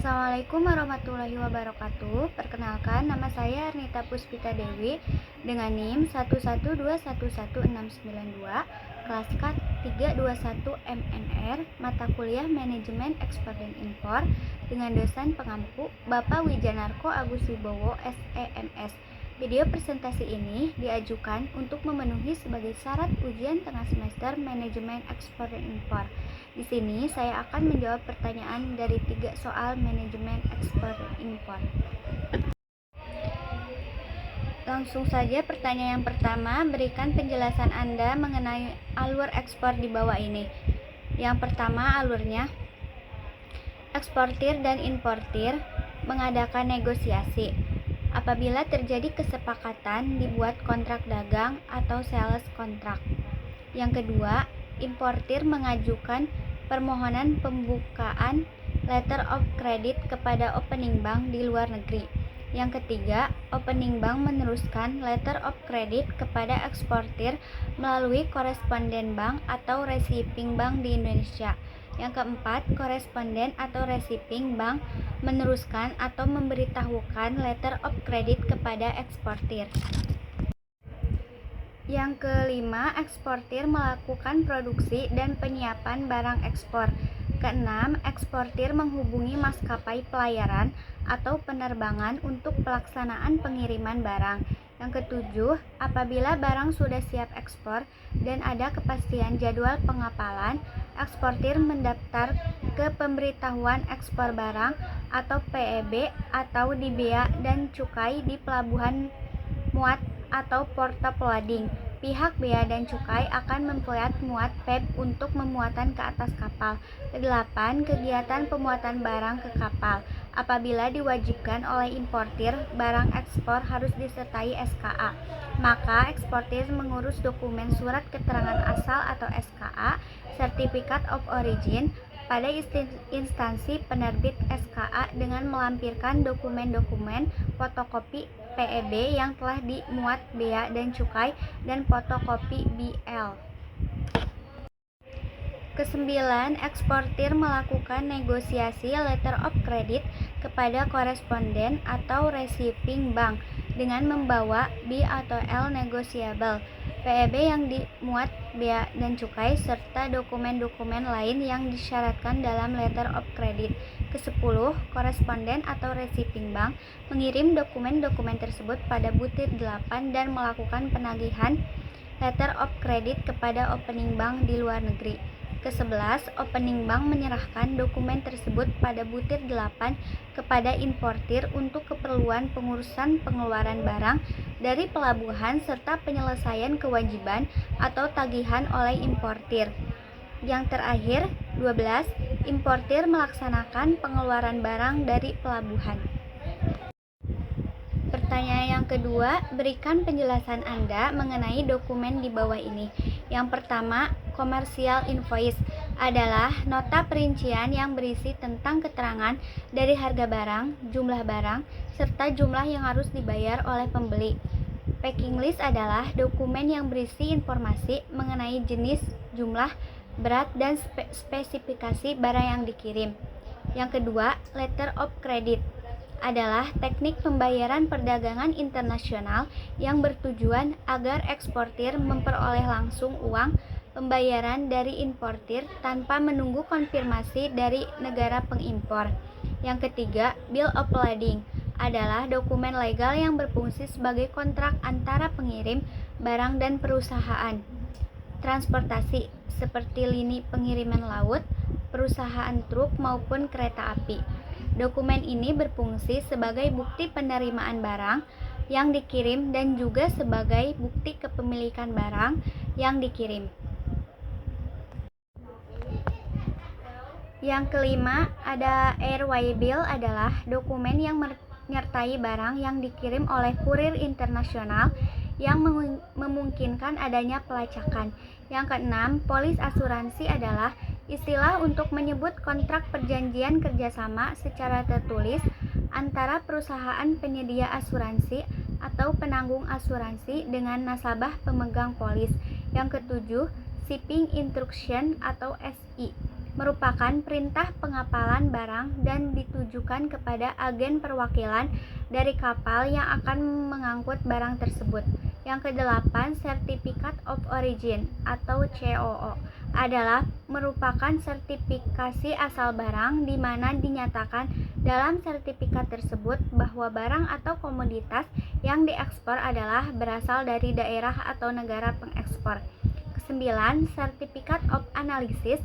Assalamualaikum warahmatullahi wabarakatuh. Perkenalkan, nama saya Arnita Puspita Dewi dengan NIM 112116992, kelas K 321 MNR, mata kuliah Manajemen Ekspor dan Impor dengan dosen pengampu Bapak Wijanarko Agus Wibowo SEMS. Video presentasi ini diajukan untuk memenuhi sebagai syarat ujian tengah semester Manajemen Ekspor dan Impor. Di sini saya akan menjawab pertanyaan dari 3 soal Manajemen Ekspor dan Impor. Langsung saja pertanyaan yang pertama, berikan penjelasan Anda mengenai alur ekspor di bawah ini. Yang pertama, alurnya eksportir dan importir mengadakan negosiasi. Apabila terjadi kesepakatan, dibuat kontrak dagang atau sales kontrak. Yang kedua, importir mengajukan permohonan pembukaan letter of credit kepada opening bank di luar negeri. Yang ketiga, opening bank meneruskan letter of credit kepada eksportir melalui koresponden bank atau receiving bank di Indonesia. Yang keempat, koresponden atau receiving bank meneruskan atau memberitahukan letter of credit kepada eksportir. Yang kelima, eksportir melakukan produksi dan penyiapan barang ekspor. Keenam, eksportir menghubungi maskapai pelayaran atau penerbangan untuk pelaksanaan pengiriman barang. Yang ketujuh, apabila barang sudah siap ekspor dan ada kepastian jadwal pengapalan, eksportir mendaftar ke pemberitahuan ekspor barang atau PEB atau di bea dan cukai di pelabuhan muat atau porta loading. Pihak bea dan cukai akan membuat muat PEB untuk memuatan ke atas kapal. Kedelapan, kegiatan pemuatan barang ke kapal. Apabila diwajibkan oleh importir, barang ekspor harus disertai SKA. Maka eksportir mengurus dokumen surat keterangan asal atau SKA, Certificate of Origin, pada instansi penerbit SKA dengan melampirkan dokumen-dokumen fotokopi PEB yang telah dimuat bea dan cukai dan fotokopi BL. Kesembilan, eksportir melakukan negosiasi letter of credit kepada koresponden atau receiving bank dengan membawa B atau L negotiable, PEB yang dimuat bea dan cukai, serta dokumen-dokumen lain yang disyaratkan dalam letter of credit. Kesepuluh, koresponden atau receiving bank mengirim dokumen-dokumen tersebut pada butir 8 dan melakukan penagihan letter of credit kepada opening bank di luar negeri. Ke-11, opening bank menyerahkan dokumen tersebut pada butir 8 kepada importir untuk keperluan pengurusan pengeluaran barang dari pelabuhan serta penyelesaian kewajiban atau tagihan oleh importir. Yang terakhir, 12, importir melaksanakan pengeluaran barang dari pelabuhan. Pertanyaan yang kedua, berikan penjelasan Anda mengenai dokumen di bawah ini. Yang pertama, commercial invoice adalah nota perincian yang berisi tentang keterangan dari harga barang, jumlah barang, serta jumlah yang harus dibayar oleh pembeli. Packing list adalah dokumen yang berisi informasi mengenai jenis, jumlah, berat, dan spesifikasi barang yang dikirim. Yang kedua, letter of credit adalah teknik pembayaran perdagangan internasional yang bertujuan agar eksportir memperoleh langsung uang pembayaran dari importir tanpa menunggu konfirmasi dari negara pengimpor. Yang ketiga, bill of lading adalah dokumen legal yang berfungsi sebagai kontrak antara pengirim barang dan perusahaan transportasi seperti lini pengiriman laut, perusahaan truk maupun kereta api. Dokumen ini berfungsi sebagai bukti penerimaan barang yang dikirim dan juga sebagai bukti kepemilikan barang yang dikirim. Yang kelima, ada airway bill adalah dokumen yang menyertai barang yang dikirim oleh kurir internasional yang memungkinkan adanya pelacakan. Yang keenam, polis asuransi adalah istilah untuk menyebut kontrak perjanjian kerjasama secara tertulis antara perusahaan penyedia asuransi atau penanggung asuransi dengan nasabah pemegang polis. Yang ketujuh, shipping instruction atau SI merupakan perintah pengapalan barang dan ditujukan kepada agen perwakilan dari kapal yang akan mengangkut barang tersebut. Yang kedelapan, Certificate of Origin atau COO adalah merupakan sertifikasi asal barang di mana dinyatakan dalam sertifikat tersebut bahwa barang atau komoditas yang diekspor adalah berasal dari daerah atau negara pengekspor. Kesembilan, Certificate of Analysis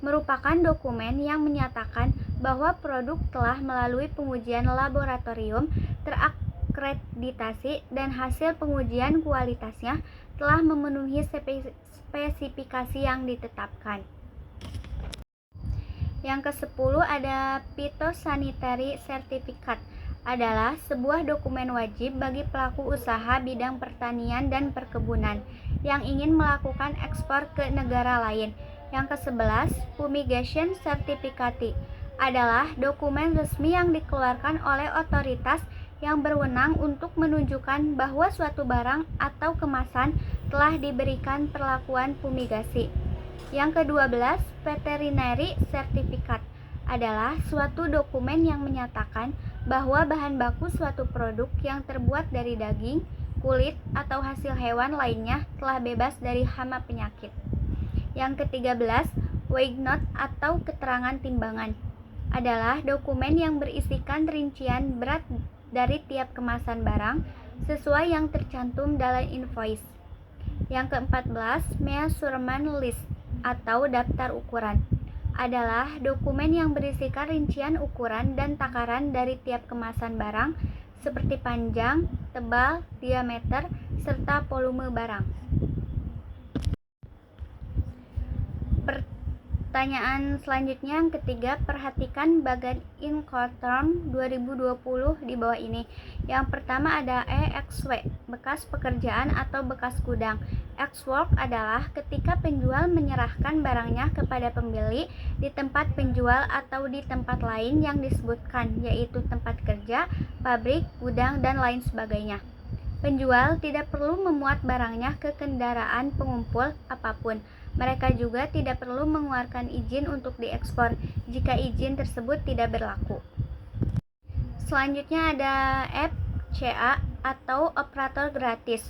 merupakan dokumen yang menyatakan bahwa produk telah melalui pengujian laboratorium terakreditasi dan hasil pengujian kualitasnya telah memenuhi spesifikasi yang ditetapkan. Yang ke-10 ada Phytosanitary Certificate adalah sebuah dokumen wajib bagi pelaku usaha bidang pertanian dan perkebunan yang ingin melakukan ekspor ke negara lain. Yang ke-11, Fumigation Certificate adalah dokumen resmi yang dikeluarkan oleh otoritas yang berwenang untuk menunjukkan bahwa suatu barang atau kemasan telah diberikan perlakuan fumigasi. Yang ke-12, Veterinary Certificate adalah suatu dokumen yang menyatakan bahwa bahan baku suatu produk yang terbuat dari daging, kulit, atau hasil hewan lainnya telah bebas dari hama penyakit. Yang ke-13, Weight Note atau keterangan timbangan adalah dokumen yang berisikan rincian berat dari tiap kemasan barang sesuai yang tercantum dalam invoice. Yang ke-14, Measurement List atau daftar ukuran adalah dokumen yang berisikan rincian ukuran dan takaran dari tiap kemasan barang seperti panjang, tebal, diameter, serta volume barang. Pertanyaan selanjutnya yang ketiga, perhatikan bagan Incoterm 2020 di bawah ini. Yang pertama ada EXW, bekas pekerjaan atau bekas gudang. Ex-work adalah ketika penjual menyerahkan barangnya kepada pembeli di tempat penjual atau di tempat lain yang disebutkan, yaitu tempat kerja, pabrik, gudang, dan lain sebagainya. Penjual tidak perlu memuat barangnya ke kendaraan pengumpul apapun. Mereka juga tidak perlu mengeluarkan izin untuk diekspor jika izin tersebut tidak berlaku. Selanjutnya ada FCA atau operator gratis.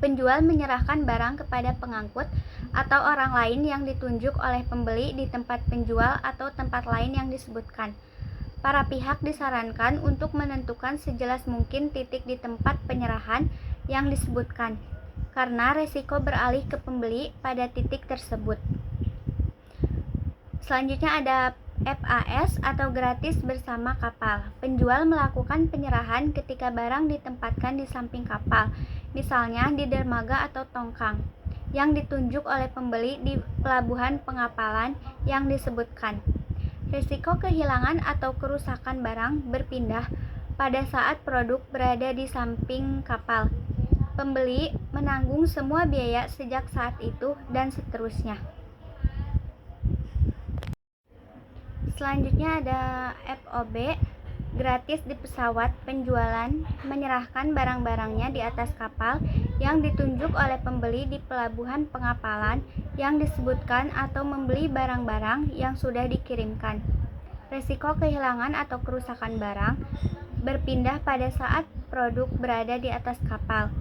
Penjual menyerahkan barang kepada pengangkut atau orang lain yang ditunjuk oleh pembeli di tempat penjual atau tempat lain yang disebutkan. Para pihak disarankan untuk menentukan sejelas mungkin titik di tempat penyerahan yang disebutkan, karena resiko beralih ke pembeli pada titik tersebut. Selanjutnya ada FAS atau gratis bersama kapal. Penjual melakukan penyerahan ketika barang ditempatkan di samping kapal, misalnya di dermaga atau tongkang, yang ditunjuk oleh pembeli di pelabuhan pengapalan yang disebutkan. Risiko kehilangan atau kerusakan barang berpindah pada saat produk berada di samping kapal. Pembeli menanggung semua biaya sejak saat itu dan seterusnya. Selanjutnya ada FOB, gratis di pesawat. Penjualan menyerahkan barang-barangnya di atas kapal yang ditunjuk oleh pembeli di pelabuhan pengapalan yang disebutkan atau membeli barang-barang yang sudah dikirimkan. Risiko kehilangan atau kerusakan barang berpindah pada saat produk berada di atas kapal.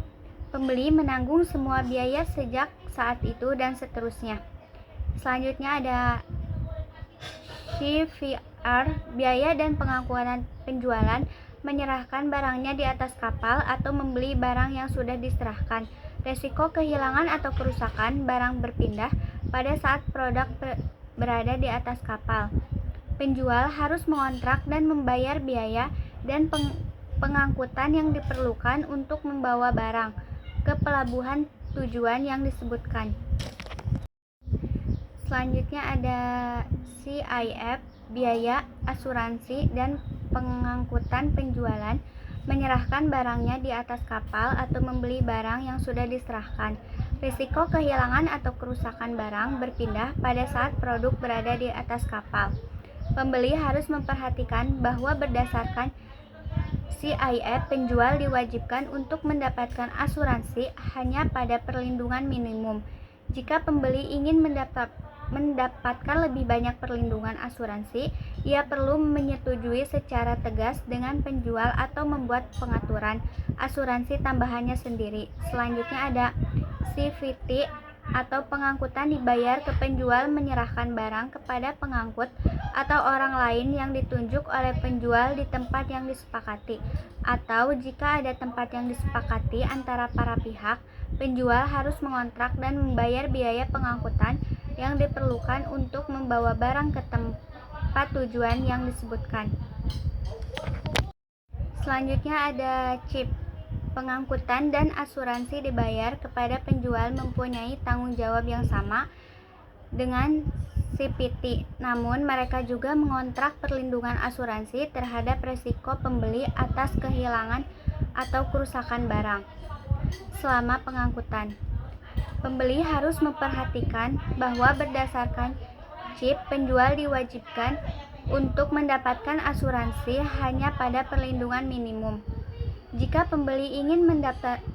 Pembeli menanggung semua biaya sejak saat itu dan seterusnya. Selanjutnya ada CVR, biaya dan pengangkutan penjualan menyerahkan barangnya di atas kapal atau membeli barang yang sudah diserahkan. Risiko kehilangan atau kerusakan barang berpindah pada saat produk berada di atas kapal. Penjual harus mengontrak dan membayar biaya dan pengangkutan yang diperlukan untuk membawa barang ke pelabuhan tujuan yang disebutkan. Selanjutnya ada CIF, biaya, asuransi, dan pengangkutan penjualan menyerahkan barangnya di atas kapal atau membeli barang yang sudah diserahkan. Risiko kehilangan atau kerusakan barang berpindah pada saat produk berada di atas kapal. Pembeli harus memperhatikan bahwa berdasarkan CIF, penjual diwajibkan untuk mendapatkan asuransi hanya pada perlindungan minimum. Jika pembeli ingin mendapatkan lebih banyak perlindungan asuransi, ia perlu menyetujui secara tegas dengan penjual atau membuat pengaturan asuransi tambahannya sendiri. Selanjutnya ada CVT atau pengangkutan dibayar ke penjual menyerahkan barang kepada pengangkut atau orang lain yang ditunjuk oleh penjual di tempat yang disepakati, atau jika ada tempat yang disepakati antara para pihak, penjual harus mengontrak dan membayar biaya pengangkutan yang diperlukan untuk membawa barang ke tempat tujuan yang disebutkan. Selanjutnya ada CHIP. Pengangkutan dan asuransi dibayar kepada penjual mempunyai tanggung jawab yang sama dengan CPT, namun mereka juga mengontrak perlindungan asuransi terhadap resiko pembeli atas kehilangan atau kerusakan barang. Selama pengangkutan, pembeli harus memperhatikan bahwa berdasarkan CHIP, penjual diwajibkan untuk mendapatkan asuransi hanya pada perlindungan minimum. Jika pembeli ingin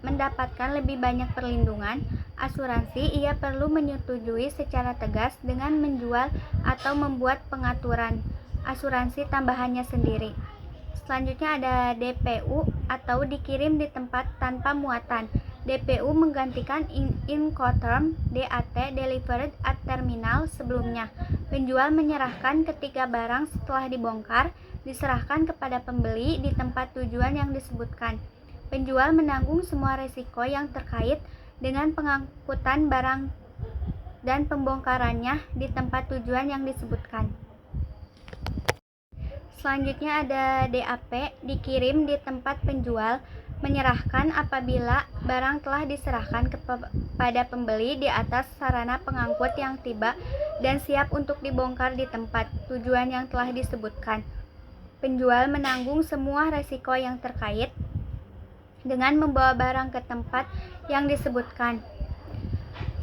mendapatkan lebih banyak perlindungan asuransi, ia perlu menyetujui secara tegas dengan menjual atau membuat pengaturan asuransi tambahannya sendiri. Selanjutnya ada DPU atau dikirim di tempat tanpa muatan. DPU menggantikan Incoterm DAT Delivered at Terminal sebelumnya. Penjual menyerahkan ketika barang setelah dibongkar diserahkan kepada pembeli di tempat tujuan yang disebutkan. Penjual menanggung semua risiko yang terkait dengan pengangkutan barang dan pembongkarannya di tempat tujuan yang disebutkan. Selanjutnya ada DAP, dikirim di tempat penjual menyerahkan apabila barang telah diserahkan kepada pembeli di atas sarana pengangkut yang tiba dan siap untuk dibongkar di tempat tujuan yang telah disebutkan. Penjual menanggung semua risiko yang terkait dengan membawa barang ke tempat yang disebutkan.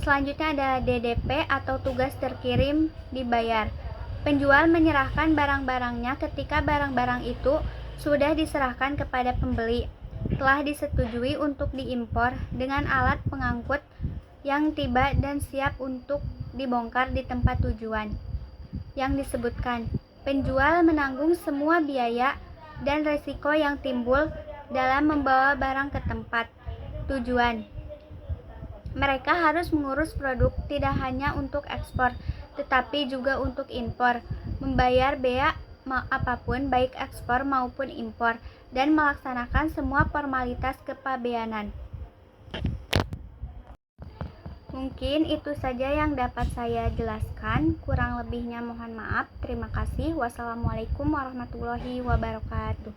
Selanjutnya ada DDP atau tugas terkirim dibayar. Penjual menyerahkan barang-barangnya ketika barang-barang itu sudah diserahkan kepada pembeli, telah disetujui untuk diimpor dengan alat pengangkut yang tiba dan siap untuk dibongkar di tempat tujuan yang disebutkan. Penjual menanggung semua biaya dan risiko yang timbul dalam membawa barang ke tempat tujuan. Mereka harus mengurus produk tidak hanya untuk ekspor, tetapi juga untuk impor, membayar bea apapun baik ekspor maupun impor, dan melaksanakan semua formalitas kepabeanan. Mungkin itu saja yang dapat saya jelaskan, kurang lebihnya mohon maaf. Terima kasih. Wassalamualaikum warahmatullahi wabarakatuh.